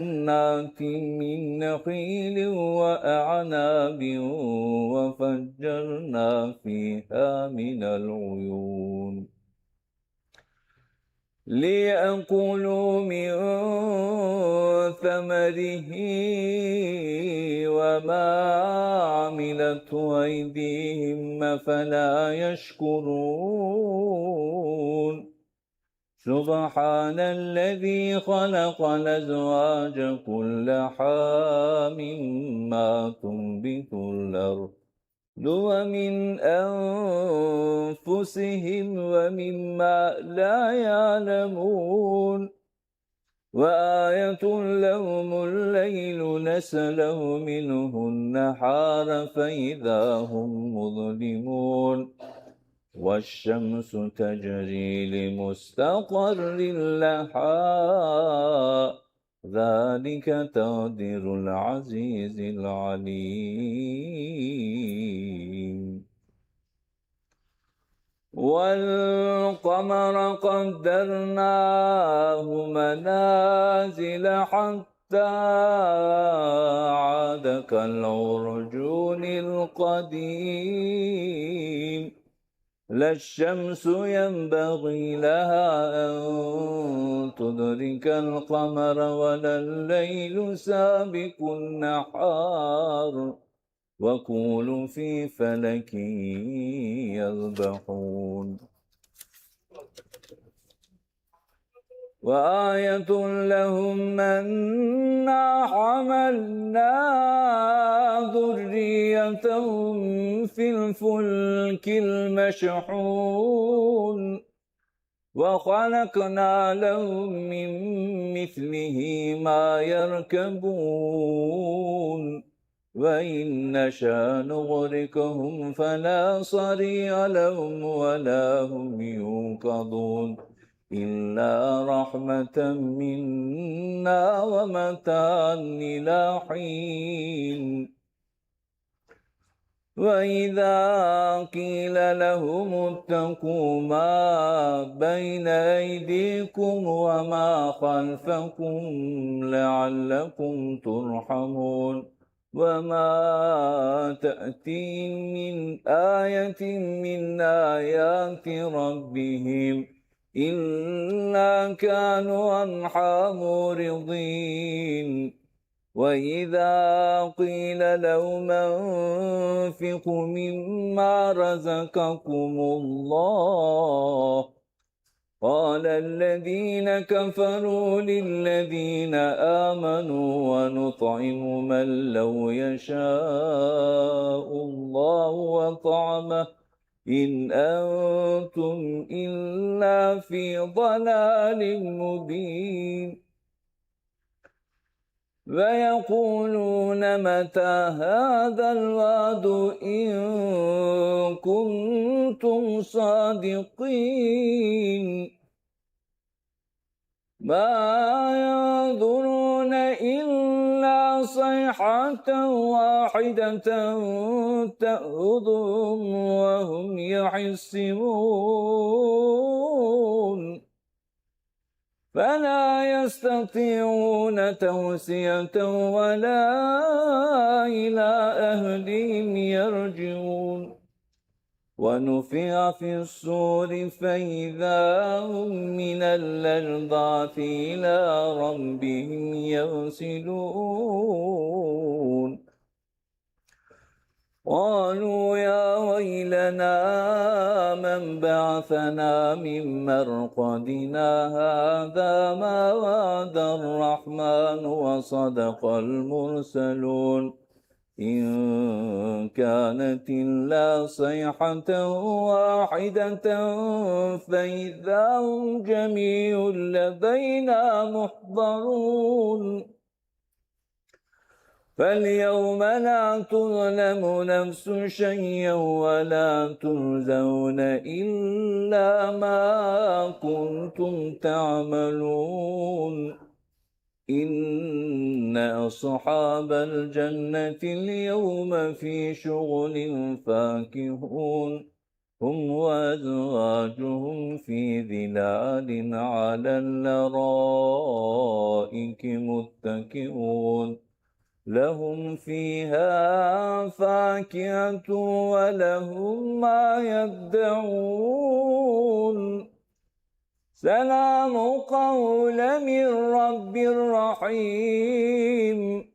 جنات من نخيل وأعناب وفجرنا فيها من العيون ليأكلوا من ثمره وما عملته أيديهم أفلا يشكرون سبحان الذي خلق الأزواج كلها مما تنبت الأرض ومن أنفسهم ومما لا يعلمون وآية لهم الليل نسلخ منه النهار فإذا هم مظلمون والشمس تجري لمستقر لها ذلك تقدير العزيز العليم والقمر قدرناه منازل حتى عاد كالعرجون القديم لا الشمس ينبغي لها أن تدرك القمر ولا الليل سابق النهار وكل في فلك يسبحون وآية لهم أنا حملنا ذريتهم في الفلك المشحون وخلقنا لهم من مثله ما يركبون وإن نشأ نغرقهم فلا صريع لهم ولا هم ينقذون إلا رحمة منا ومتاعا إلى حين وإذا قيل لهم اتقوا ما بين أيديكم وما خلفكم لعلكم ترحمون وما تأتي من آية من آيات ربهم إلا كانوا عنها معرضين وإذا قيل لهم أنفقوا مما رزقكم الله قال الذين كفروا للذين آمنوا ونطعم من لو يشاء الله وطعمه إن أنتم إلا في ضلال مبين ويقولون متى هذا الوعد إن كنتم صادقين ما ينظرون إلا صيحة واحدة تأخذهم وهم يحسبون فلا يستطيعون توصية ولا إلى أهلهم يرجعون ونفخ في الصور فإذا هم من الأجداث إلى ربهم يرسلون قالوا يا ويلنا من بعثنا من مرقدنا هذا ما وعد الرحمن وصدق المرسلون إن كانت إلا صيحة واحدة فإذا هم جميع لدينا محضرون فاليوم لا تظلم نفس شيئا ولا تجزون إلا ما كنتم تعملون إن أصحاب الجنة اليوم في شغل فاكهون هم وأزواجهم في ظلال على الأرائك متكئون لهم فيها فاكهة ولهم ما يدعون سلام قولا من رب رحيم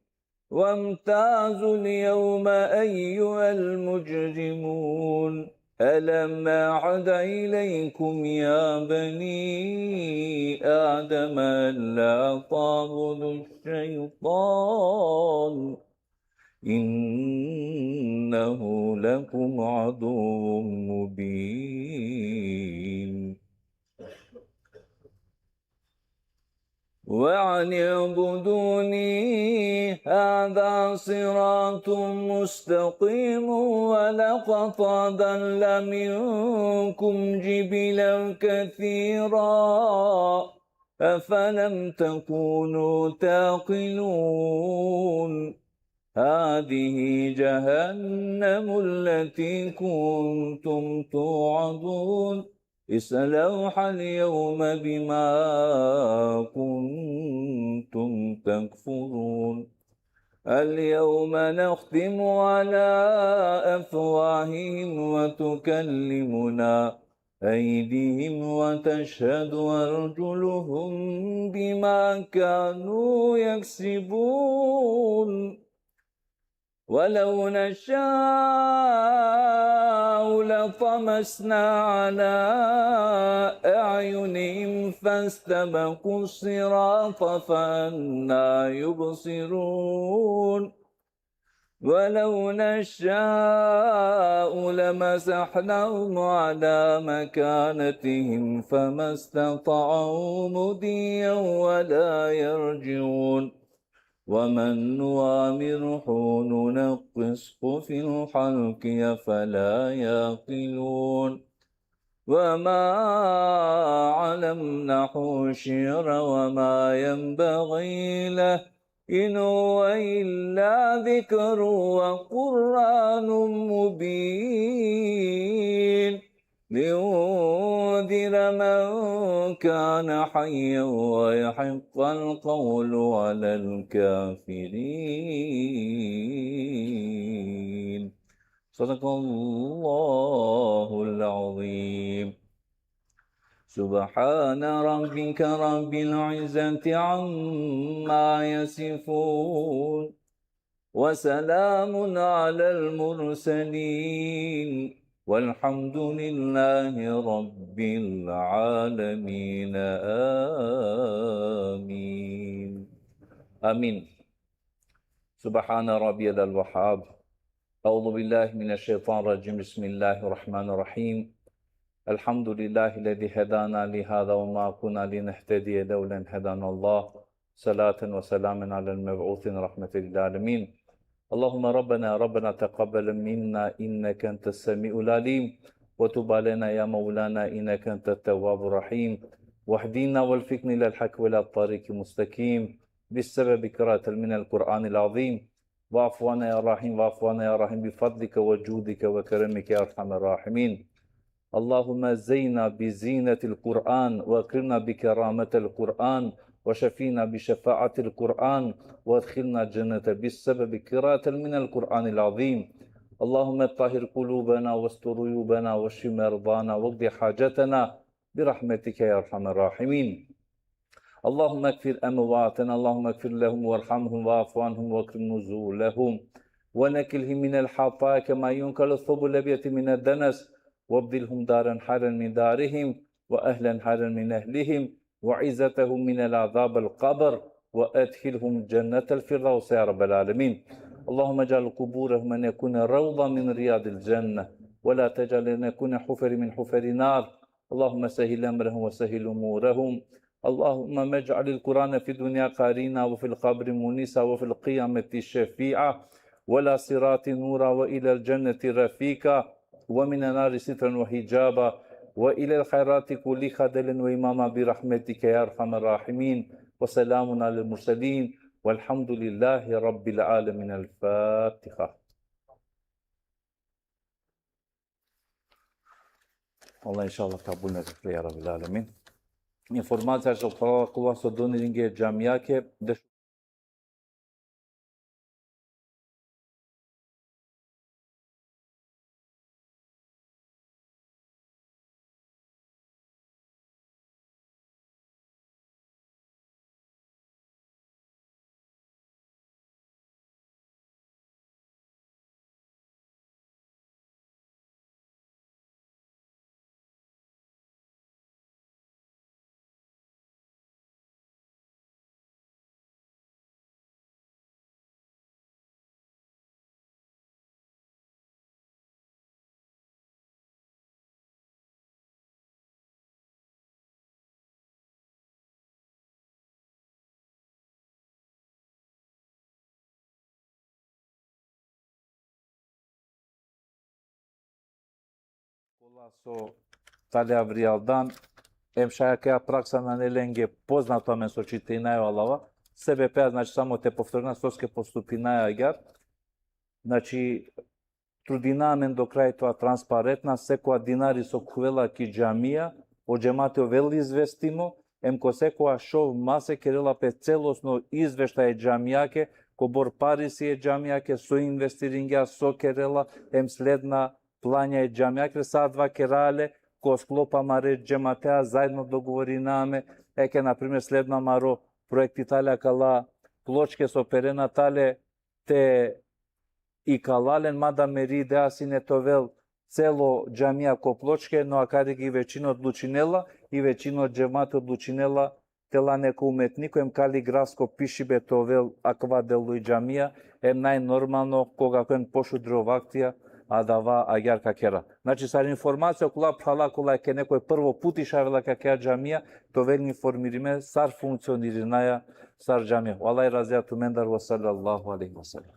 وامتازوا اليوم أيها المجرمون ألم أعد إليكم يا بني آدم ألا تعبدوا الشيطان إنه لكم عدو مبين وأن اعبدوني هذا صراط مستقيم ولقد ضل منكم جبلا كثيرا أفلم تكونوا تعقلون هذه جهنم التي كنتم توعدون اصلوها اليوم بما كنتم تكفرون اليوم نختم على أفواههم وتكلمنا أيديهم وتشهد أرجلهم بما كانوا يكسبون ولو نشاء لطمسنا على أعينهم فاستبقوا الصراط فأنى يبصرون ولو نشاء لمسحناهم على مكانتهم فما استطاعوا مضيا ولا يرجعون ومن نؤامره ننقصه في الخلق أفلا يعقلون وما علمناه الشعر وما ينبغي له إن هو إلا ذكر وقرآن مبين لينذر من كان حيا ويحق القول على الكافرين صدق الله العظيم سبحان ربك رب العزة عما يصفون وسلام على المرسلين والحمد لله رب العالمين آمين آمين سبحان ربي الوهاب أعوذ بالله من الشيطان الرجيم بسم الله الرحمن الرحيم الحمد لله الذي هدانا لهذا وما كنا لنهتدي لولا أن هدانا الله صلاة وسلاما على المبعوث رحمة للعالمين اللهم ربنا تقبل منا إنك أنت السميع العليم وتب علينا يا مولانا إنك أنت التواب الرحيم واهدنا والفقنا إلى الحق وإلى الطريق المستقيم بسبب قراءة من القرآن العظيم واعف عنا يا رحيم واعف عنا يا رحيم بفضلك وجودك وكرمك يا أرحم الراحمين اللهم زينا بزينة القرآن وأكرمنا بكرامة القرآن وشفينا بشفاعة القرآن وادخلنا الجنة بسبب قراءة من القرآن العظيم اللهم طهر قلوبنا واستر عيوبنا واشف مرضانا واقض حاجتنا برحمتك يا أرحم الراحمين اللهم اغفر أمواتنا اللهم اغفر لهم وارحمهم واعف عنهم واكرم نزولهم ونكلهم من الحطايا كما ينكل الثوب الأبيض من الدنس وابدلهم دارا حرا من دارهم وأهلا حرا من أهلهم وعزتهم من العذاب القبر وأدخلهم جنة الفردوس يا رب العالمين اللهم اجعل قبورهم أن يكون روضة من رياض الجنة ولا تجعل أن يكون حفر من حفر النار اللهم سهل أمرهم وسهل أمورهم اللهم اجعل القرآن في الدنيا قارينا وفي القبر مونسا وفي القيامة شفيعا ولا صراط نورا وإلى الجنة رفيقا ومن النار سترا وحجابا وإلى الخيرات كل خدل وإماما برحمتك يا أرحم الراحمين وسلام على المرسلين والحمد لله رب العالمين الفاتحة Allah inşallah kabul nezikle ya Rabbil Alemin. Informacija što hvala kula so doniringe džamijake, kula so talja vrijaldan, em šajakea praksa na nelenge poznato men sočite i najvalava, sebe pea, znači samo te повторна соske поступи најаѓар, значи трудина мен до крај тоа транспарентна, секоја динари со кувела ки џамија, о џематео вели известимо, ем ко секоја шов масе керела пе целосно извештај џамијаке, ко бор пари си е џамијаке, со инвестирингја, со керела, ем следна плања е џамијаке, саа два керале, ко склопа маре џематеа, заедно договоринаме, еке, например, следна маро проекти талја кала плочке со перена тале, те и калален, мада мери деа си не товел цело џамија ко плочке, но акаде ги веќино одлучинела и веќино џемат одлучинела тела неко уметнико, ем калиграфско пишибе товел аква делу и џамија, ем најнормално кога кен пошудров актија, а дава агјар какера. Значи, сар информација кула прала кула ке некој прво пут ишавела какеа џамија, товел информириме сар функциониранаја сар џамија. Аллај разијату мендар ва саллаллаху алейхи ва саллям.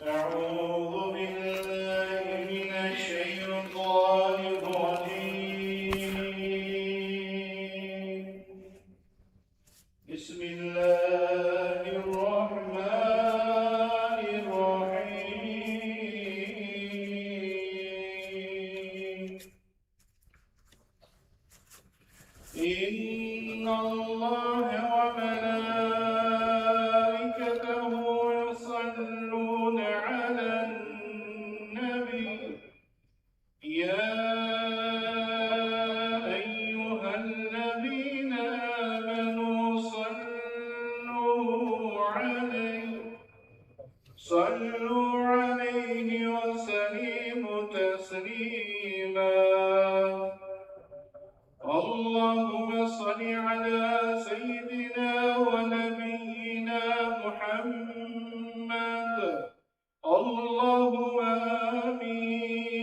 أعوذ بالله من الشيطان الرجيم. بسم الله الرحمن الرحيم. إن الله وملائكته يصلون على النبي يا أيها الذين آمنوا صلوا عليه وسلموا تسليما. اللهم صل على سيدنا ونبينا محمد. اللهم آمين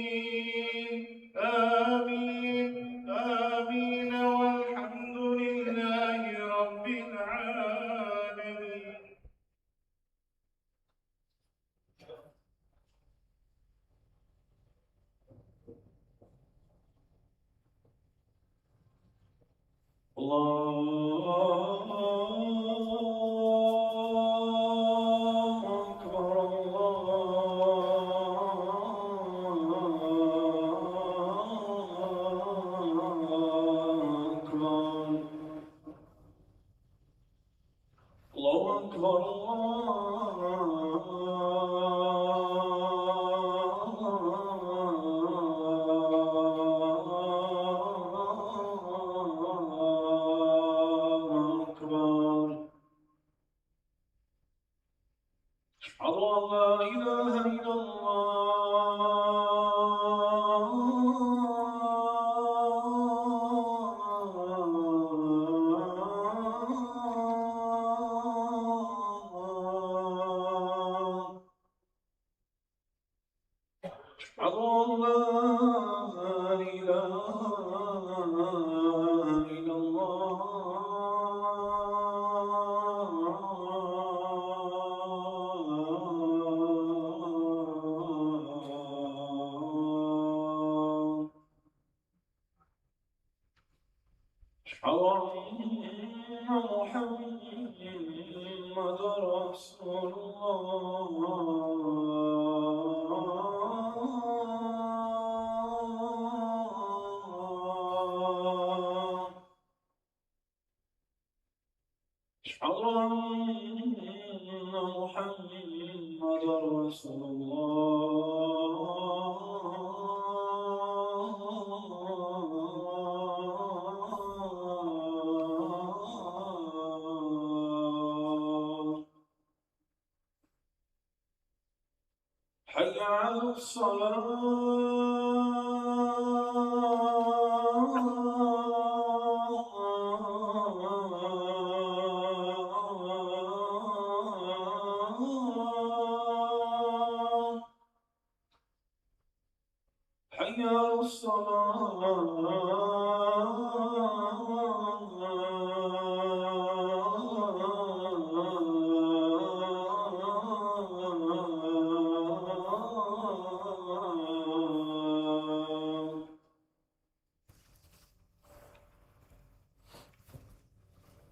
آمين آمين والحمد لله رب العالمين. الله أكبر الله أكبر أشهد أن لا إله إلا الله. أشهد أن لا إله إلا الله. أشهد أن محمد رسول الله. أشهد أن محمد رسول الله. حي على الصلاة. حي على الصلاة.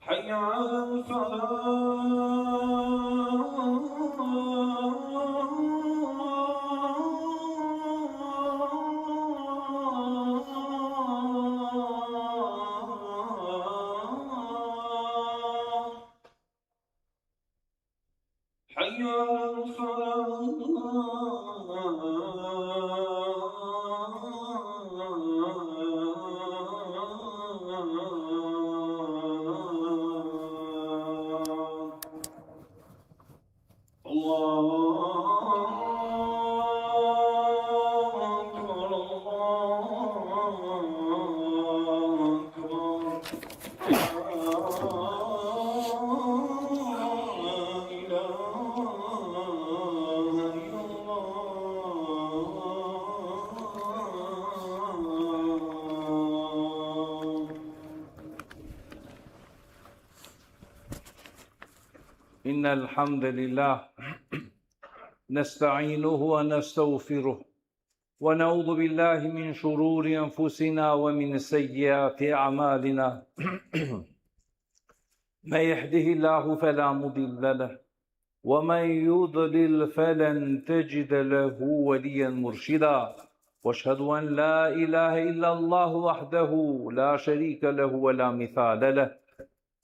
حي على الفلاح. حي على الفلاح. إن الحمد لله نستعينه ونستغفره ونعوذ بالله من شرور أنفسنا ومن سيئات أعمالنا من يهده الله فلا مضل له ومن يضلل فلن تجد له وليا مرشدا واشهد أن لا إله إلا الله وحده لا شريك له ولا مثال له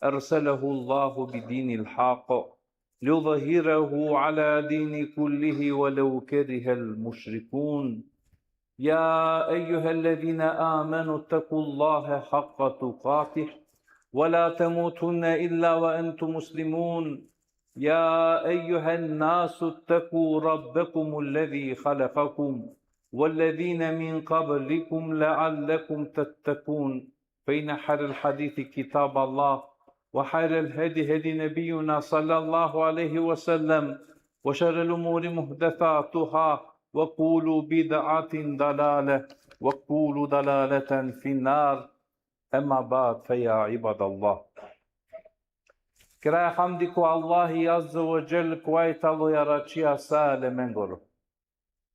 أرسله الله بدين الحق ليظهره على دين كله ولو كره المشركون يا أيها الذين آمنوا اتقوا الله حق تقاته ولا تموتن إلا وأنتم مسلمون يا أيها الناس اتقوا ربكم الذي خلقكم والذين من قبلكم لعلكم تتقون فإن خير الحديث كتاب الله وخير الهدي هدي نبينا صلى الله عليه وسلم وشر الأمور محدثاتها وكل بدعة ضلالة وكل ضلالة في النار أما بعد فيا عباد الله Kraja hamdi ko Allahi Azza wa Jal koja talo yarachia sale mengoro.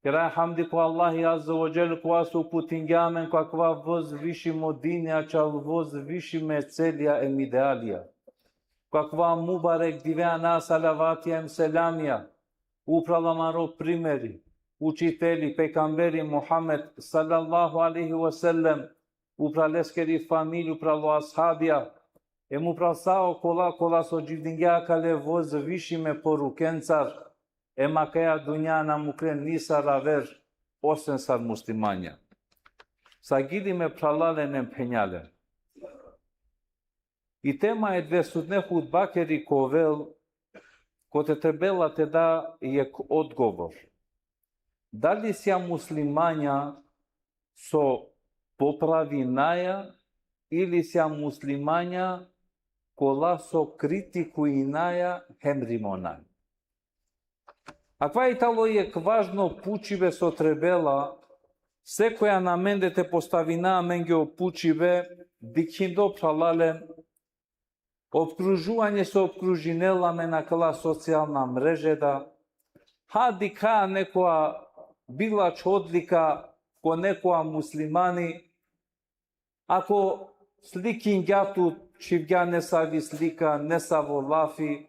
Kraja hamdi ko Allahi Azza wa Jal koja su putingamen kakva voz viši modinja čal voz viši me celja em idealija. Kakva mubarek divjana salavatija em selamija. Uprala maro primeri, učitelji, pekamberi Muhammed sallallahu alaihi wa sallam, upraleskeri familju, upralo ashabija, mu prasao kola so gjivdingjaka voz vishime porukencar, makaja dunjana mu kren nisa raver, osen sar muslimanja. Sa gidi me pralale ne penjale. I tema je dve sudne hudbakeri kovel, ko te trebala te da je odgovor. Da li sja muslimanja so popravinaja ili sja muslimanja kola so kritikuinaja hemrimonaj. Akva italo je važno pučive so trebela, se koja na mende te postavina menge pučive, dikhindo pralale, obkružuvanje so obkružinela me na kala socijalna mrežeda, hadika nekoa bilač odlika ko nekoa muslimani, ako slikin gjatu čivja nesa vislika, nesa volafi,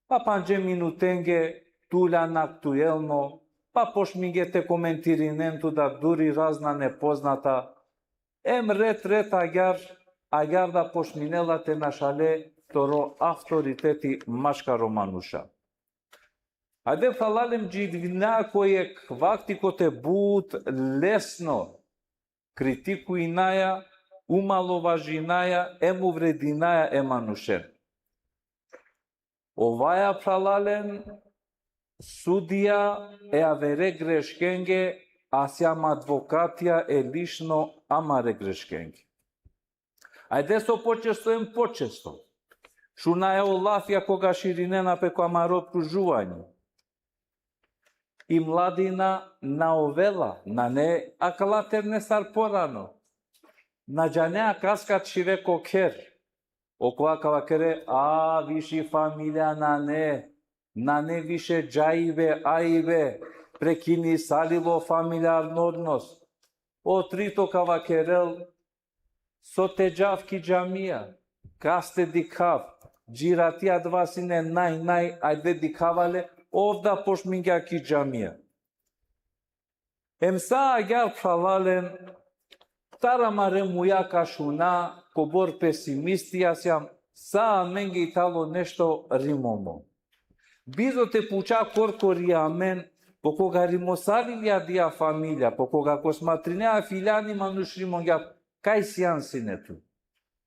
pa panđe minutenge tuljan aktuelno, pa pošmingete komentirinen da duri razna nepoznata, ret agar da pošminela te našale toro autoriteti maška romanuša. Ade falalem džidvina koje kvakti ko te bud lesno kritikuinaja, umalovažinaja, uvredinaja emanušen. Ovaja pralalen sudija avere greškenge, asjam advokatija lišno amare greškenge. Ajde so počesto. Šunaja olafija koga širinena peko amaro pružuvanju. I mladina naovela, na ne akalaterne sar porano. Na džanea kaskat šive koker. Okva kavakere, viši familija na ne više džajve, ajve, prekini salilo familijarno odnos. O trito kavakerel, so teđavki džamija, kaste dikav, džiratija dva sine ajde dikavale, ovda pošmingjaki džamija. Emsa agar pralalen, taramare mujaka šuna, kobor pesimistija sjam, sa mengi italo nešto rimomo. Bizo te puča korkoriamen, po koga rimosarilja dia familija, po koga kosmatrinea filiani manušrimonja, kaj sijansine tu.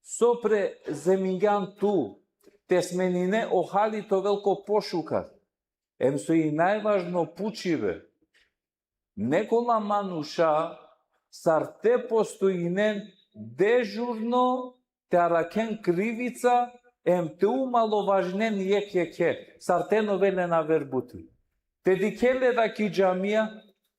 Sopre zemingjan tu, te smenine ohali to veliko pošukat. Emso i najvažno pučive. Nekola manuša sarte postoinen dežurno te araken krivica em te umalovažnen jek. Sarte novele na verbuti. Te dikele da ki jamia,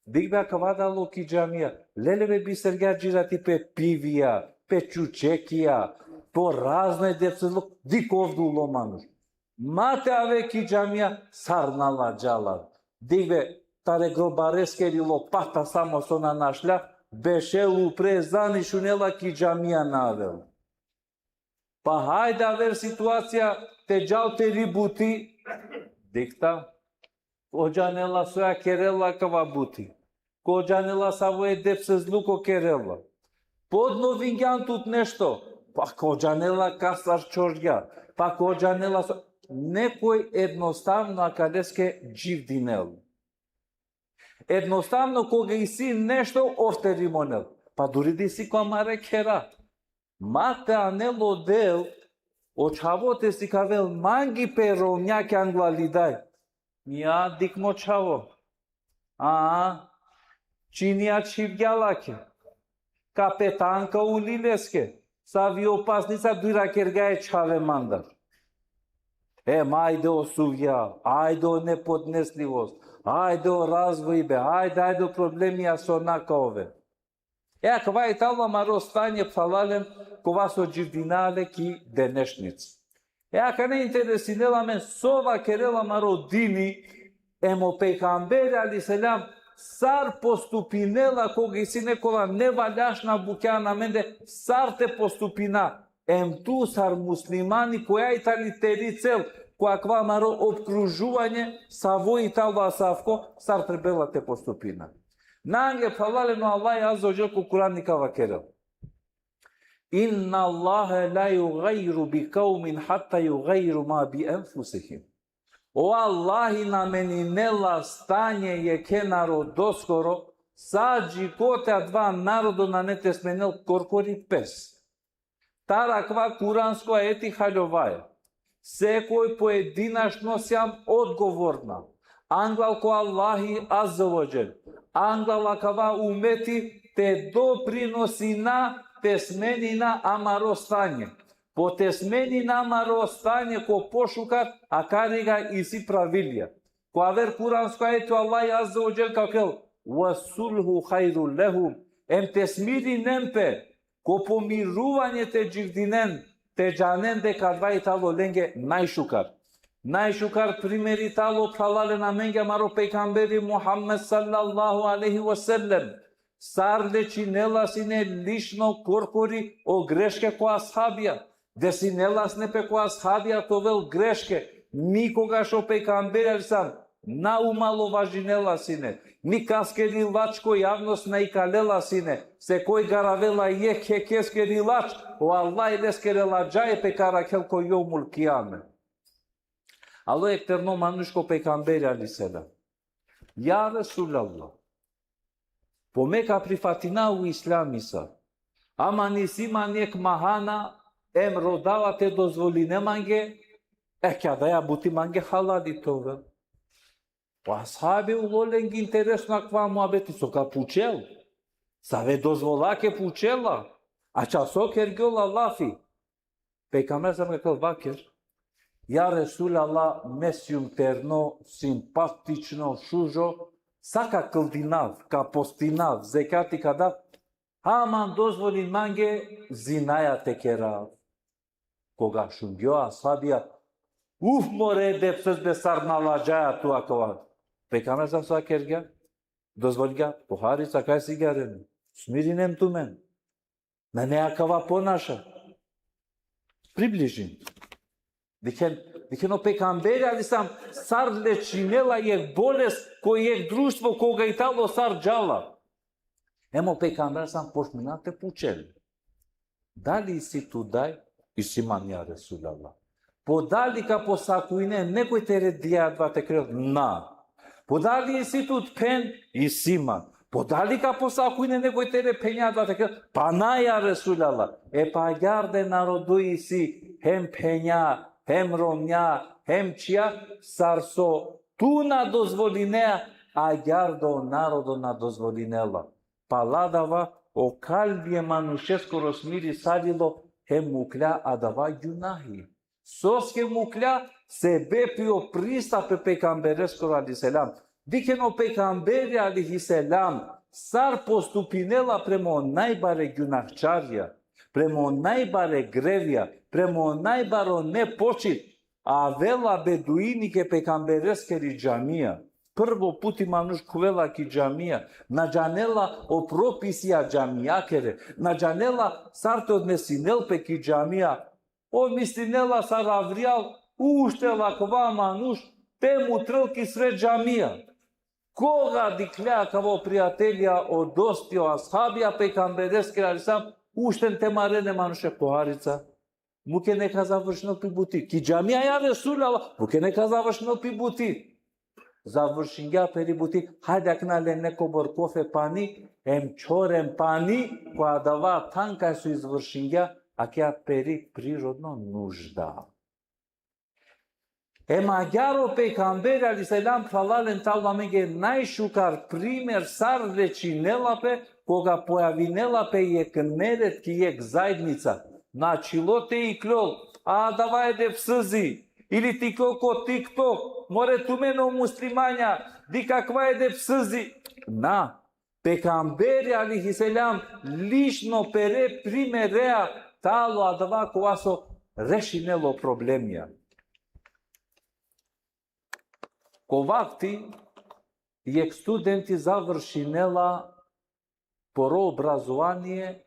dikbe kavada lo ki jamia. Leleve biserga girati pe pivia, pe čučekija, po razne djecelo, dikovdu lo manuš. Mate ave ki jamia sarnala džala. Dikbe tare grobareske lo pata samo sona našlja, bešelu pre zanišunela ki jamia navel. Pa hajde aver situacija te džal te ributi, dikta, kođanela soja kerela kava buti, kođanela savoje depse zluko kerela. Podno vingjan tut nešto, pa kođanela kasar čožja, pa kođanela soja, nekoj jednostavno akadeske dživdinel. Jednostavno koga i si nešto ofterimonel, pa duri di si komare kera. Mate anelo del, očavote si kavel mangi pero njake angvalidaj. Ja dikmo čavo. Činija čivgjalake. Kapetanka ulileske. Savi opasnica dura kergaje čave mandar. Ajde o suvja, ajde o nepodnesljivost, ajde o razvojbe, ajde o problemija sonaka ove. Kova je talo maro stanje psalalem, kova so dživdinale ki denešnici. Ka ne interesinela men sova kerela maro dini, emo pejgamberi ali selam, sar postupinela koga si nekola nevaljašna bukjana mende, sar te postupina, tu sar muslimani koja i tali teri cel, koja kva maro obkružuvanje, savo i talo asavko, sar trebela te postupina. Nange falaleno Allah azza wa jalla ko Kur'an kava kerel. Inna Allahe la yugayru bi qaumin hatta yugayru ma bi anfusihim. O Allahi na meninela stanje je kenaro doskoro, sađi kote dva narodo na nete smenel korkori pes. Tara kva kuransko eti haljovaje. Sekoj pojedinačno sam odgovorna. Anglal ko Allahi azza wa jalla. Anglala kava umeti te doprinosi na tesmenina amarostanje. Po tesmenina amarostanje ko pošukat, a kariga isi pravilja. Ko aver kuransko ajetu Allah azza wa jal kakel, wasulhu khairu lehum, em tesmiri nempe, ko pomiruvanje te dživdinen, te džanen de kadva italo lenge najšukar. Najšukar primeri talo pralale na menge maro pejgamberi Muhammed sallallahu alaihi wasallam. Sarle činela sine lišno korkori o greške ko ashabija. De sinela snepe ko ashabija to vel greške. Nikoga šo pejgamberi ali sam na umalovažinela sine. Ni kaskeri lačko javnost na ikalela sine. Se koj garavela je keskeri lač. O Allah ileskere lađaje pekara kelko jomul kijame. Alo ekterno manuško pejgamberi aliselam. Ja Resulallah. Po meka prifatina u islamisa. Ama nisima nek mahana em rodava te dozvoline mange. Kada ja buti mange halali tove. Po ashabi u lolengi interesna kva muabeti soka pučel. Save dozvolake pučela. A časo kergjola lafi. Pejgamber sam rekao vaker. Ja Resulallah mesjum terno, simpatično, šužo, saka kldinav, ka postinav, zekati kada, haman dozvoli mange zinaja tekerav. Koga šungjo ashabija, more depses besar nalađaja tu akova. Pejgamber sam sva kerga, dozvoli ga, pohari sakaj sigarenu, smirinem tu men. Na nejakava ponaša. Približim. Дихено пекамбери али сам сар лечинела е болест кој е друштво кога и тало сар джала. Емо пекамбер сам пошминате пучели. Дали си тудај и си мanja Resulallah. Подали ка посакуине некој те редија двате крил на. Подали си тут пен и симан. Подали ка посакуине некој те пења двате крил па наја Resulallah. Па јарде народои си хем пења hem romnja, hem čija, sarso Tu na dozvolinea, aghiar do narodo na dozvolinela. Paladava, o calbie manușescu rosmiri sadilo, he muclea adava giunahi. Sos he muclea, se bepi o prista pe pecamberescu aliselam. Diceno pecamberi aliselam, sar postupinela premo naibare giunahčarja, premo naibare grevia, premo naibaro nepočit, avela beduinike pecambereskeri džamija. Prvo puti manuš kvela ki džamija, na džanela o propisija džamijakere, na džanela sarte odnesinel pe ki džamija, o mistinela sar avrial, uštela kva manuš, temu trlki sred džamija. Koga diclea ca o priatelia o dostio ashabia pecambereskeri alisam, ušten te marene manuše poharica. Muke neka završno pi buti. Ki džamija ja Resulala, muke neka završno pi buti. Završingea peri buti, haide aknale neko borkofe pani, em čorem pani, koja dava tanka su izvršingea, a kea peri prirodno nužda. E maghiaro pecamberi aliselam falalen taula mege najšukar primer sar recinela pe, koga pojavinela pe jek neret ki jek zajednica. Начало те и клёл, а давай де в съзи, или ти колко тик-ток, море тумено муслиманя, ди каква е де в съзи. На, пекамбери алихиселям, лично пере примереа, тало адава коасо решинело проблемия. Ковакти, ек студенти завършинела поро образование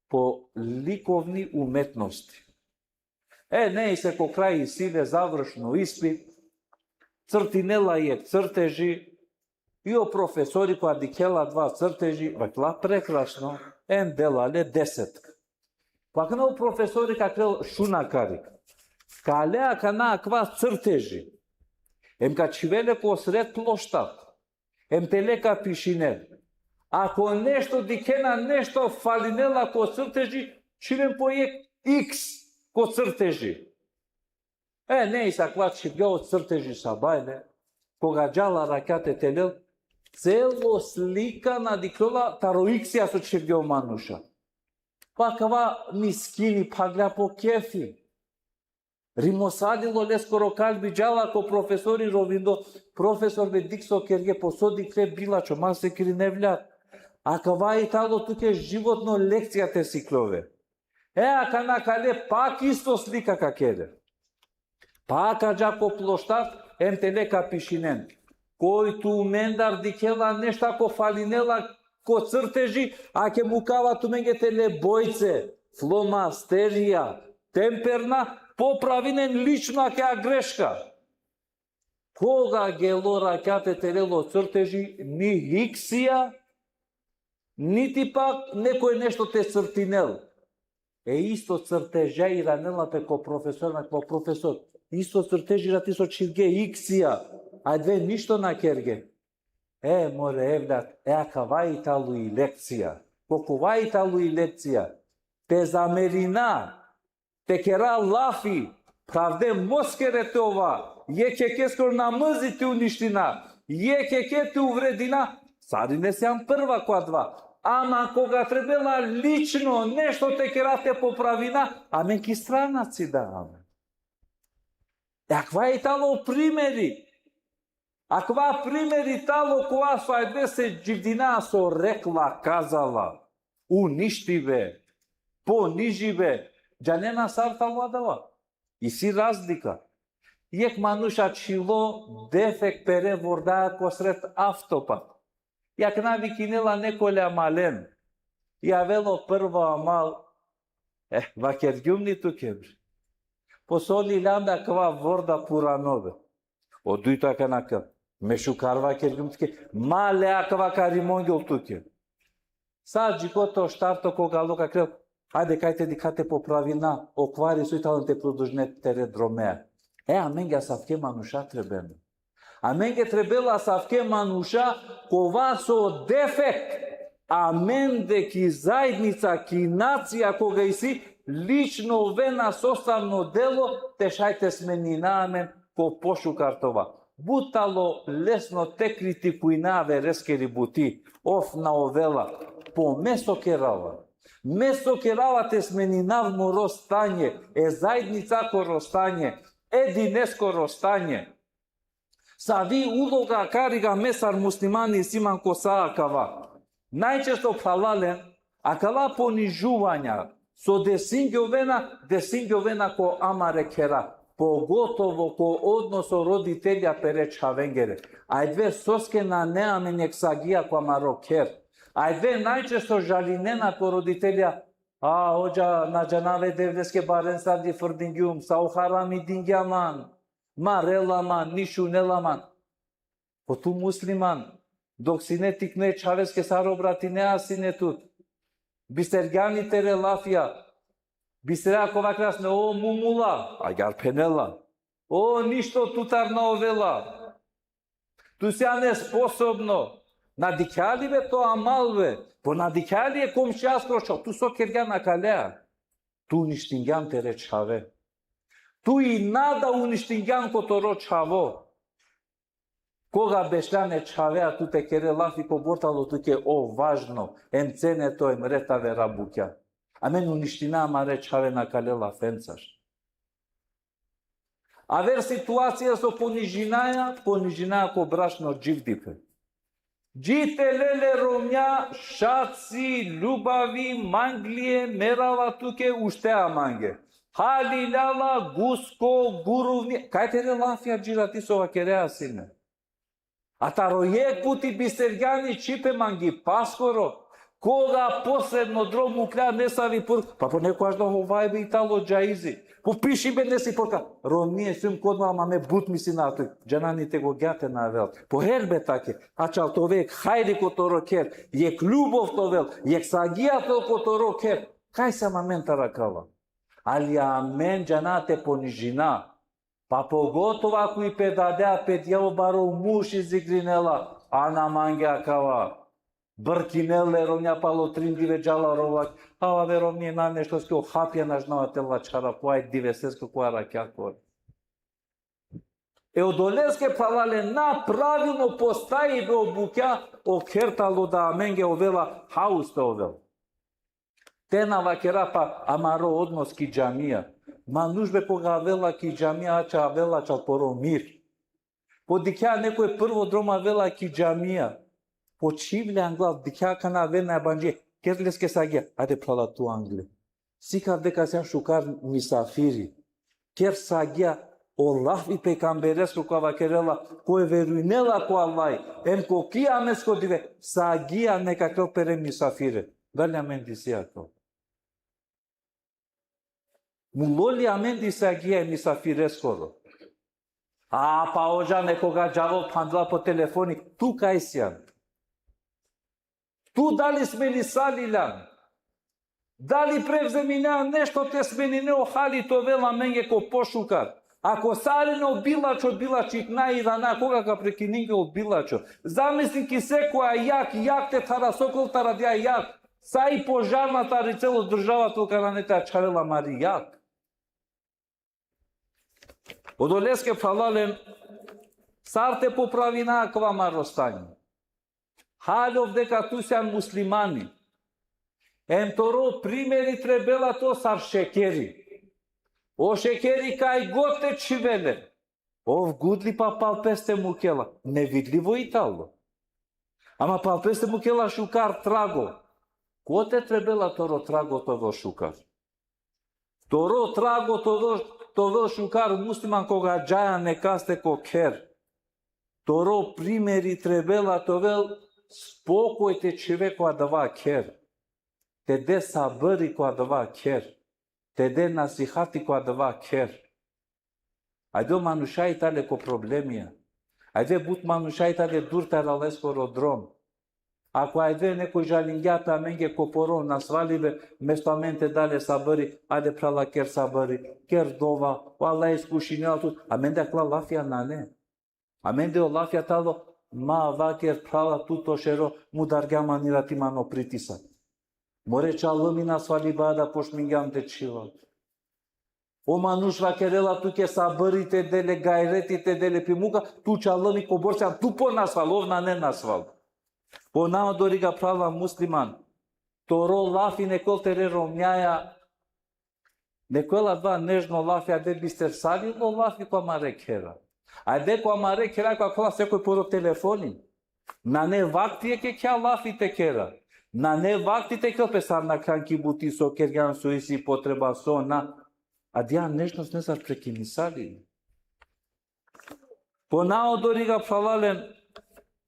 po likovni umetnosti. Ne se ko kraj sile završno ispit, crtinela je crteži i o profesori koja dikela dva crteži, vakla prekrasno, delale 10. Pa kana o profesori kakrel šunakari, kalea kana kva crteži, ka čivele ko sred ploštat, teleka pišinel. Ako nešto dikena, nešto falinela ko crteži, činem pojek X ko crteži. Ne sa kvat šibljao crteži sa bajle, koga džala rakate telel, celo slika nadiklola taroiksija su šibljao manuša. Pa kava miskini paglja po kefi. Rimosadilo leskoro kalbi džala ko profesori rovindo, profesor ve dikso kerge posodi kre bilačo, ma se krinevljat. A kava je talo tuke životno lekcija te siklove. A kana kale pak isto slika kakere. Pak ađa ko ploštat, teleka pišinen. Koji tu mendar dikela nešta ko falinela ko crteži, a ke mukava tu mengetele bojce, flomasterija, temperna, popravinen lično a kea greška. Koga gelora kea te telelo crteži, ni hiksija, niti pak nekoj nešto te crtinel. Isto crtežeira nela pe ko profesor. Isto crtežira ti so čirge iksija, a dve ništo na kerge. More evlat, a kava i talu i lekcija. Kokova i talu i lekcija. Te zamerina, te kera lafi, pravde moskere te ova, je keke skoro namăzi te uniština, je keke te uvredina, carine seam prva kva dva. Ama koga trebela lično nešto te kerate popravina, amen ki stranaci da amen. Akva je talo primeri. Akva primeri talo koja su ajde se dživdina so rekla, kazala, uništive, ponižive, džanena sar talo adava. I si razlika. Jek manuša čilo defekt pere vordaja ko sred avtopat. Jak navikinela nekolea malen. I avelo prvo amal. Va kergiumni tu kebri. Posoli lambda kva vorda puranove. O duita kanaka. Mešukarva kergium tu kebri. Malea kva karimongel tu kebri. Sad jikoto štarto koga loka krel. Hajde kaj te dikate popravina. O kvari su italante produžne tere dromea. Amengea savke manuša trebeme. Amenge trebela savke manuša kova so defekt. Amende ki zajednica, ki nacija koga isi, lično ve nas ostavno delo, te šajte smenina amen ko pošukartova. butalo lesno te kritikuinave reskeri buti, of na ovela, po meso kerala. Meso kerala te smeninavmo rostanje, e zajednicako rostanje, e dinesko rostanje. Sa vi uloga kariga mesar muslimani siman kosaakava. Najčesto falalen, akala ponižuvanja, so desingovena ko amare kera. Pogotovo ko odnoso roditelja perečavengere. Ajde soske na neamenjeg sagija ko maroker. Ajde najčesto žalinena ko roditelja ođa na džanave devleske baren sardi frdingjum, sa uharami dingjaman, ma relaman, nišu nelaman. Po tu musliman, dok si ne tikne čaveske sarobrati ne asine tut. Bistergani tere lafia. Bisera kovaklasne, o mumula, agar penela, o ništo tutarna ovela. Tu se nesposobno, nadikali ve to amalve, po nadikali je komšija skročao, tu so kergana kalea, tu uništingjan te rečave. Tu i nada uništingjan ko to ročavo. Koga beštane čavea tu te kere lafi ko bortalo tu ke o važno, em cene to em retave rabukja. Amen uniština mare čave na kalela fencaš. Aver situacija so ponižinaja ko brašno dživdipe. Džite lele romja, šaci, ljubavi, manglije, merava tuke uštea mange. Halilala, gusko, guruvni. Kaj te lafija džirati sova kerea sine? A tarojek puti bistergani čipe mangi paskoro. Koga posebno drogu klja ne savi pur, pa po neko aș da hovai be italo džaizi. Po piši be nesi porka. Romije svim kodma mame but mi si na tu. Džanani te go gjate na vel. Po herbe take. Ačal to vek hajde ko to roker. Jek ljubov to vel. Jek sagija to ko to roker. Kaj se mamenta rakava? Ali amen džanate ponižina. Pa pogotovo ako i pedadea pet jeo baro muši zigrinela. Ana mangea kava. Brkinele rovnja palo trin dive džala rovak, a ove rovnije na nešto skio hapja nažnava tela čara, poaj dive sesko koja rakjakor. Eodoleske palale na pravilno postaji be obukja okertalo da menge ovela hauste ovel. Tena vakera pa amaro odnos ki džamija. Ma nužbe koga avela ki džamija ača avela čal poro mir. Podikja neko je prvo droma avela ki džamija. Počivle anglav, dikja kana vena banje, kerleske sagja, ade plala tu angle. Sika veka sean shukar misafiri. Ker sagja, Allah i pejgamberesku kava kerela, ko je veruinela ko Allah, em ko kiamesko dive, sagja nekako pere misafire. Velja mendisia to. Muloli amendi sagja misafireskoro. Pa ođa nekoga džavo pandla po telefoni, tu kaj sijan. Tu da li smeni salilan? Da li prevzeminea nešto te smeni ne ohali to vela menge ko pošukar? Ako salino bilačo bilačit nairana koga ga prekininge od bilačo. Zamisli ki se koja jak te tara sokol tara dja jak. Sa i požarna tari celo država tolika na neta čarela mari jak. Odoleske falalen sarte popravi na akva rostanje. Halov deka tu sean muslimani. Entoro primeri trebela to sar šekeri. O šekeri kaj god te čivele. Ov gudli pa pal peste mukela. Nevidljivo italo. Ama pal peste mukela šukar trago. Ko te trebela toro trago to šukar? Toro trago to šukar musliman koga džaja nekaste ko ker. Toro primeri trebela to vel spokoj te човек ko adava ker. Te de sabări ko adava ker. Te de nasihati ko adava ker. Ajde o manușai tale ko problemija. Ajde but manușai tale durta rales ko rodrom. Ako ajde neko žalingja pe amenge ko poron nasvalive mestamente dale sabări, ade prala ker sabări, ker dova, Allah iskušinela tut, amende akla lafia nane. Amende o lafia talo, ma vaker prala tuto šero mudarga manirati mano pritisak. More ča lumina svali bada pošmingam te čiva. O manuș kerela tu ke sabărite dele, gairetite dele pimuka, tu çalani koborsa tu po nasval, na ne nasval. Po nama doriga prava musliman, toro lafi nekol tere romnjaja, nekola dva nežno lafi, ade bister sali, no lafi ko amare kera. Ade ko amare kera ko akola sekoj poro telefoni. Na ne vakti e ke kja lafi te kera. Na ne vakti te kjo pesar na kranki buti so kergan suisi potreba so na. Adja nežnost ne zar prekinisali. Po nao doriga psalalen,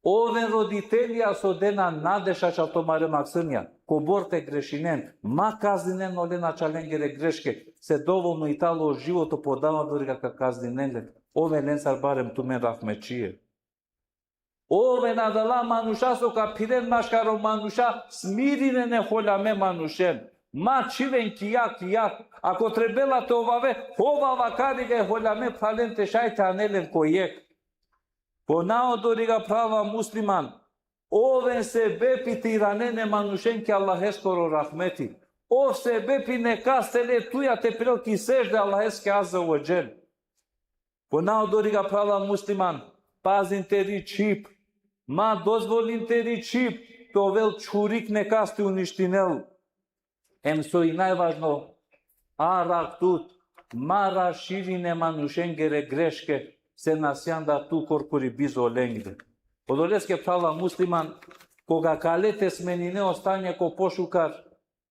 oven roditelia so dena nadeša ča to mare maksânja, coborte greșinen, ma kazninen olena čalengere greške, se dovoljno italo životo podava doriga ka kazninele, oven len sar barem tu men rahmečije. Oven adala manuša so ka piren maškaro manuša, smirine ne holame manušen. Ma civen kiak, ako trebela te ovave, hovava kariga holame palente šajte anelen kojek. Po nao doriga prava musliman, oven se bepi tiranene manušen ki Allah eskoro rahmeti. O se bepi nekastele tuja te prel ki sežde Allah eske azza o džel. Po nao doriga prava musliman, pazin teri čip, ma dozvolin teri čip, to vel čurik nekasti uništinel. Em so i najvažno, arak tut, mara širine manušengere greške, se nasjanda tu korkuri bizo lengde. Podoleske prava musliman, koga kalete smenine ostanje ko pošukar,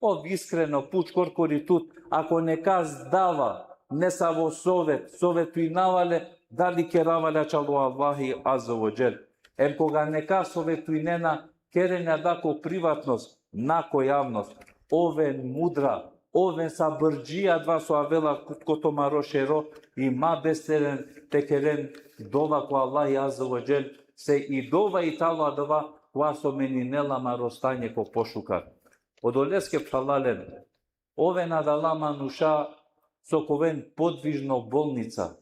o iskreno puč korkuri tut, ako nekaz dava, ne savo sovetu i navale, da li keravale čalo Allahi azza o džel. Em koga nekaz sovetu i nena, kerenja da ko privatnost, nako javnost, oven mudra, oven sabărgia dva so avela cotomaro shero i ma besteren tekeren dova cu Allah azza wa jel se i dova i talo adava quaso meninela marostanje ko pošukar. Odoleske psalalen, oven adala manuša sokoven podvižno bolnica,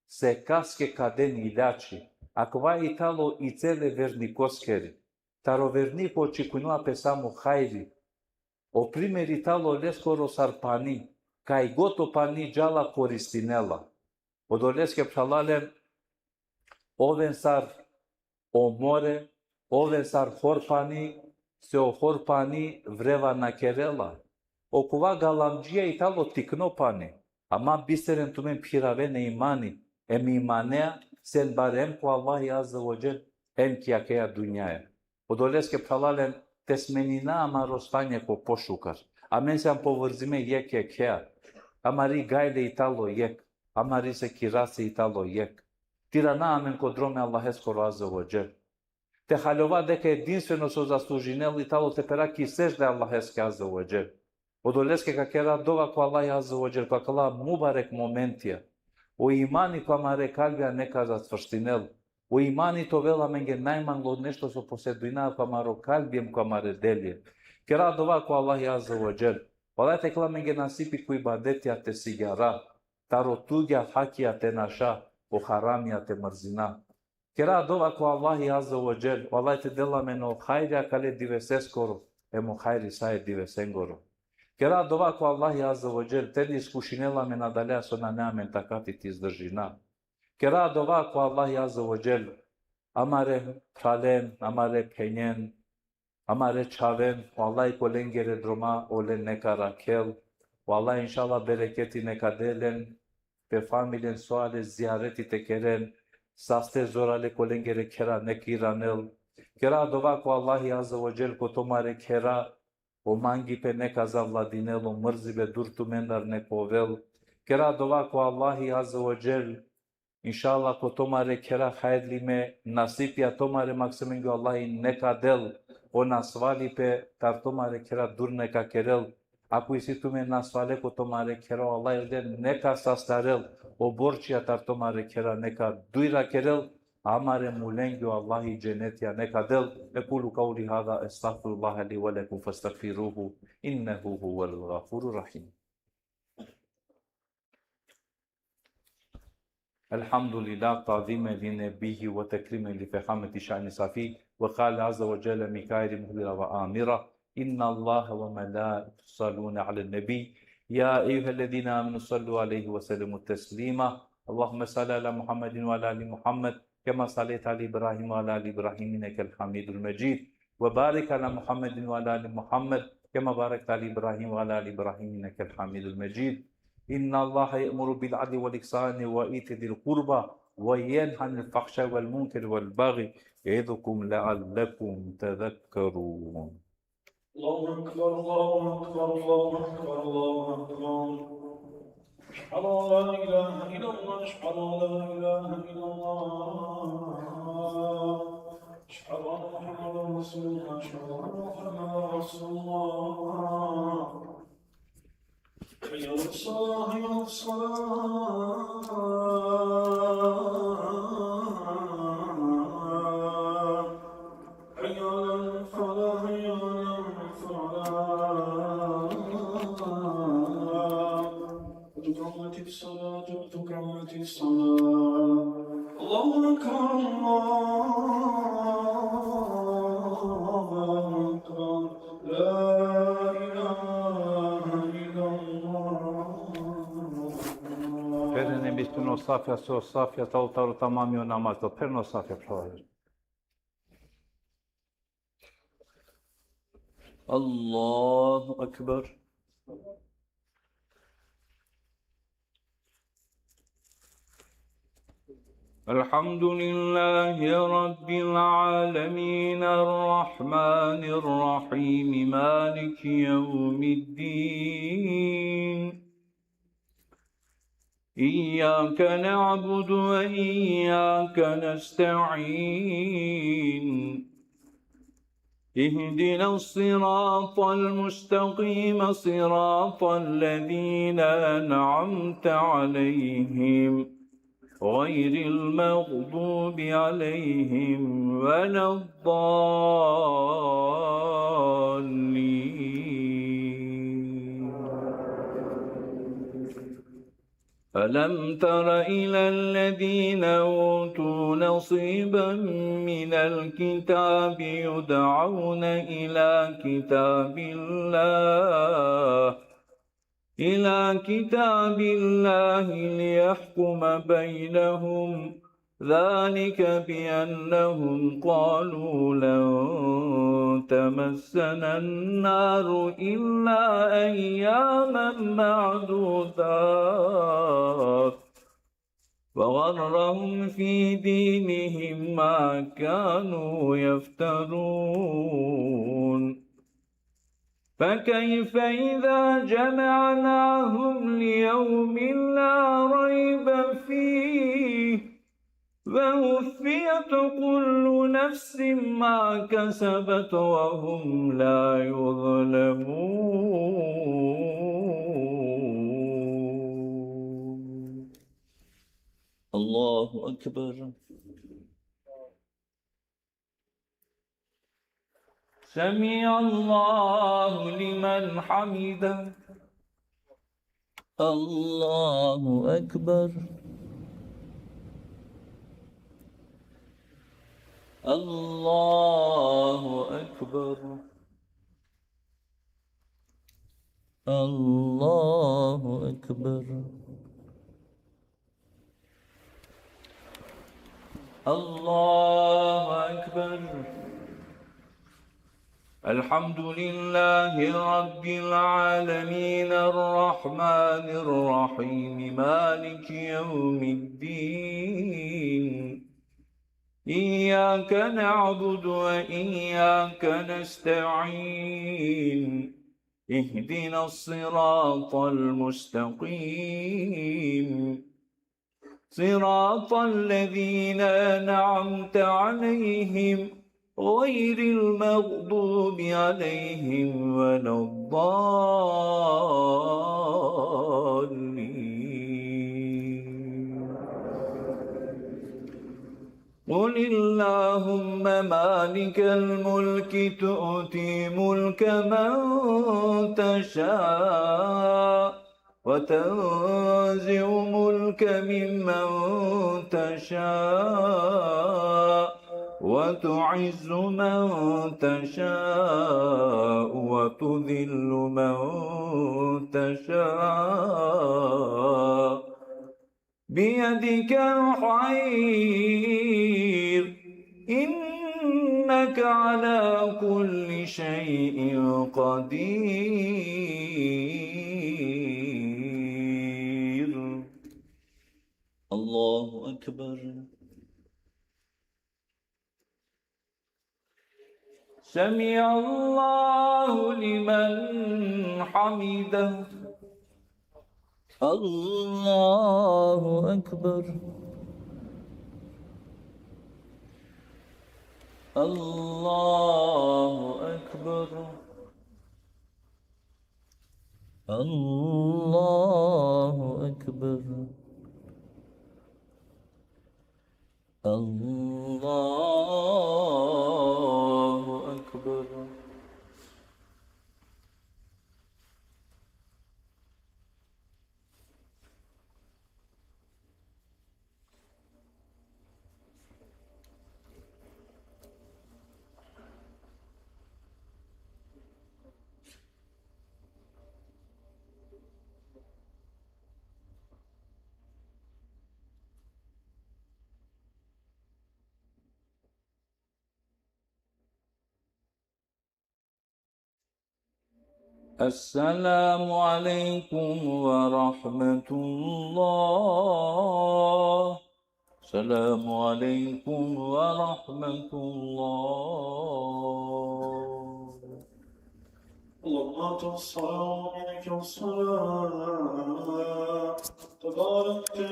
se kaske kaden iljači, akva i talo i cele vernikoskeri, taro verniko očekunua pe samo hajri, o primeri talo leskoro sarpani, kaj goto pani džala koristinela. Odoleske psalalen, oven sar omore, oven sar horpani, se o horpani vreva na kerela. O kuva galamđija i talo tiknopani, ama biseren tumen piravene imani, em imanea sen barem ku Allahi azza wa jel, em ki akeja dunjaja. Odoleske psalalen, tesmenina amarostanje ko pošukar. Amen se am povărzime yek hea. Amari gaile italo yek. Amari se kirase italo yek. Tirana amen ko drome Allah eskoro azza wa jel. Te halova deka jedinstveno so zaslužinel italo te pera ki sežde Allah eske azza wa jel. Odoleske ka kera dova ko Allah azza wa jel, kakala mubarek momentija. O imani ko amare kalbija neka zasvrštinel. O imani to vela menge najmango nešto so poseduina ko amaro kalbijem ko amare delje. Kera dova ko Allah azza wa jel. Wala te kla menge nasipi ku ibadetja te sigara. Taro tugja hakija te naša. O haramija te mrzina. Kera dova ko Allah azza wa jel. Wala te dela meno hajrja kale diveseskoro. Emo hajri saje divesengoro. Kera dova ko Allah azza wa jel. Tedi iskušinela me nadalja so na neamen takati ti izdržina. Kera dova ko Allah azza wa jel. Amare pralen, amare penjen, amare çaven, vallahi kolen gere droma olen nekara kel, vallahi inşallah bereketi nekadelen, pe familjen soale ziyareti tekeren, saste zorale kolen gere kera nekiranel, kera dova ko Allah azza wa jel ko tomare kera, o mangi pe nekazavladinel, o mrzi be durtu mendar nekovel, kera dova ko Allah azza wa jel, İnşallah ko tomare kera hayrlime nasip ya tomare maksimingo Allahi neka del o nasvali pe tar tomare kera dur neka kerel aku isi tume nasvale ko tomare kera Allahi de neka sastarel o borçya tar tomare kera neka duyra kerel amare mulengyo Allahi cennet ya neka del ekulu kavli hada estağfurullah li ve lekum festagfiruhu innehu huvel gafurur rahim. الحمد لله تعظيما لنبيه وتكريما لفخامة شأن صفي وقال عز وجل ميكائيل مخبرا وآمرا إن الله وملائكته يصلون على النبي يا أيها الذين آمنوا صلوا عليه وسلموا تسليما اللهم صل على محمد وعلى آل محمد كما صليت على إبراهيم وعلى آل إبراهيم إنك الحميد المجيد وبارك على محمد وعلى آل محمد كما باركت على إبراهيم وعلى آل إبراهيم إنك الحميد المجيد إن الله يأمر بالعدل والإحسان وإيتاء ذي القربى وينهى عن الفحشاء والمنكر والبغي يعظكم لعلكم تذكرون. الله أكبر الله أكبر الله أكبر الله أكبر. أشهد أن لا إله إلا الله أشهد أن لا إله إلا الله أشهد أن محمدا رسول الله أشهد أن محمدا رسول الله. حي على الصلاة حي على الصلاة. حي على الفلاح حي على الفلاح. تقامت الصلاة تقامت الصلاة. الله أكبر الله أكبر لا إله إلا الله. Perën e mbishtu në safja, so safja të altarë të mami o namaz, do perë në safja për Allahu Akbar. الحمد لله رب العالمين الرحمن الرحيم مالك يوم الدين إياك نعبد وإياك نستعين اهدنا الصراط المستقيم صراط الذين أنعمت عليهم غير المغضوب عليهم ولا الضالين. ألم تر إلى الذين أوتوا نصيبا من الكتاب يدعون إلى كتاب الله ليحكم بينهم ذلك بأنهم قالوا لن تمسنا النار إلا أياما معدودات وغرهم في دينهم ما كانوا يفترون فكيف إذا جمعناهم ليوم لا ريب فيه ووفيت كل نفس ما كسبت وهم لا يظلمون. الله أكبر. سمع الله لمن حمده. الله أكبر. الله أكبر. الله أكبر. الله أكبر. الحمد لله رب العالمين الرحمن الرحيم مالك يوم الدين إياك نعبد وإياك نستعين اهدنا الصراط المستقيم صراط الذين أنعمت عليهم غير المغضوب عليهم ولا الضالين. قل اللهم مالك الملك تؤتي ملك من تشاء وتنزع ملك ممن تشاء وتعز من تشاء وتذل من تشاء بيدك الخير إنك على كل شيء قدير. الله أكبر. سمع الله لمن حمده. الله أكبر. الله أكبر. الله أكبر. الله أكبر. السلام عليكم ورحمة الله. السلام عليكم ورحمة الله. اللهم أنت الصلاة ومنك الصلاة تبارك يا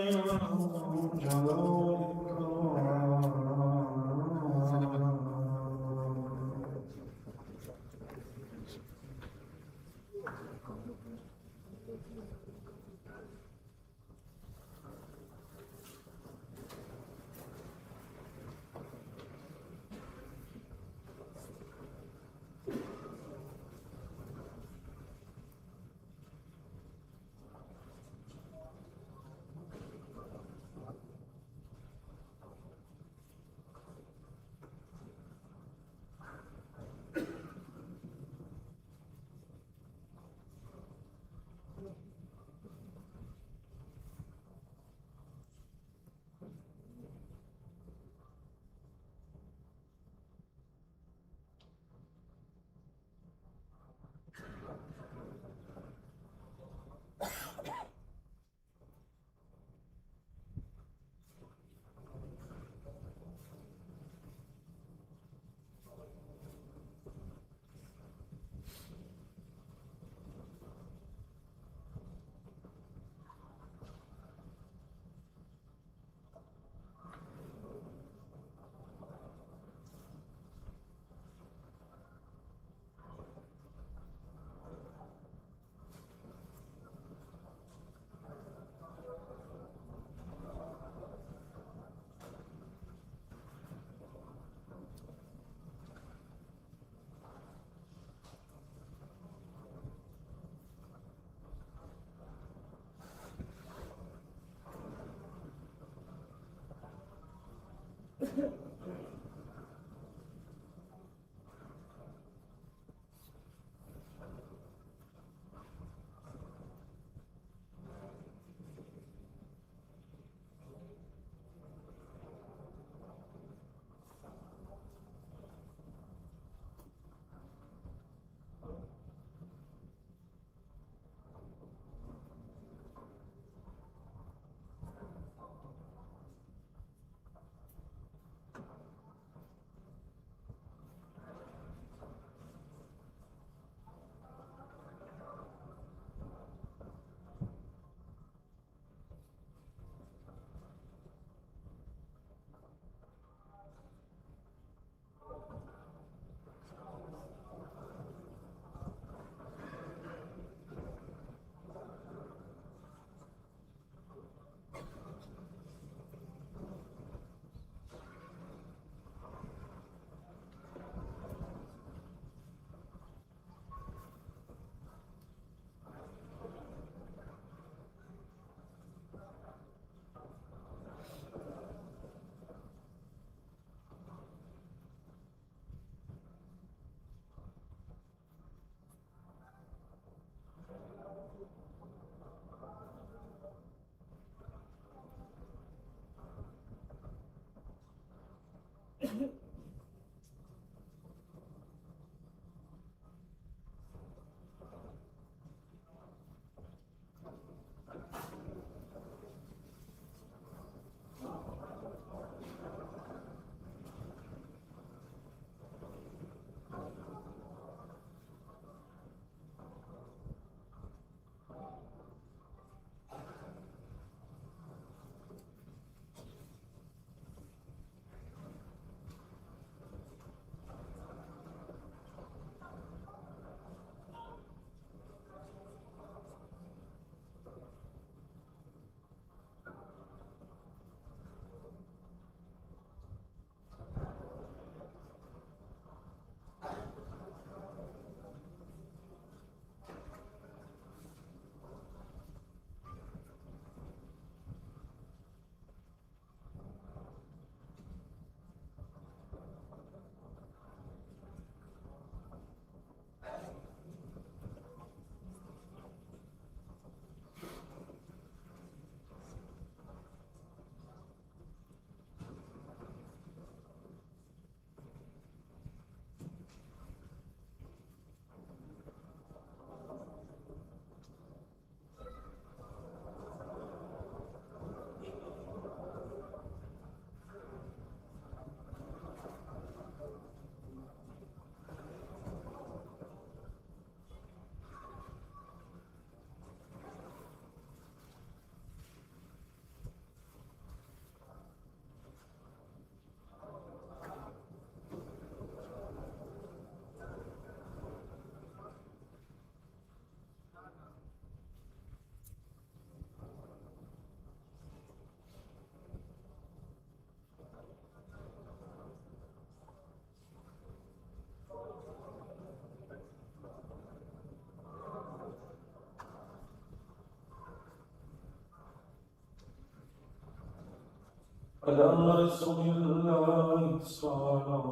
الأنس بالله الصلاة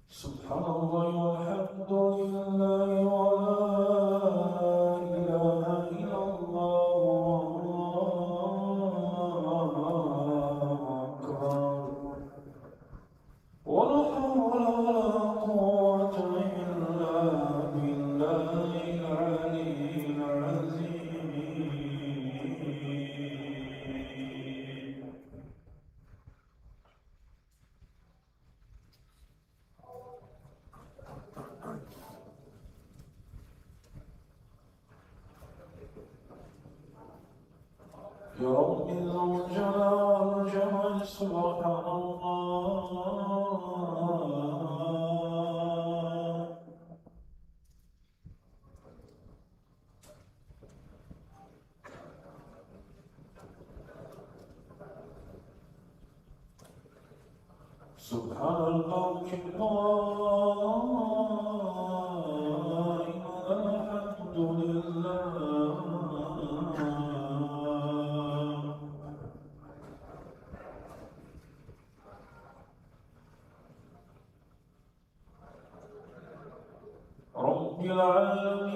سبحان الله والحمد لله ولا إله إلا الله والله أكبر ولا حول ولا قوة إلا بالله العلي العظيم يا رب ذو الجلال والجمال سبحان الله سبحان الملك القائم الحمد لله رب العالمين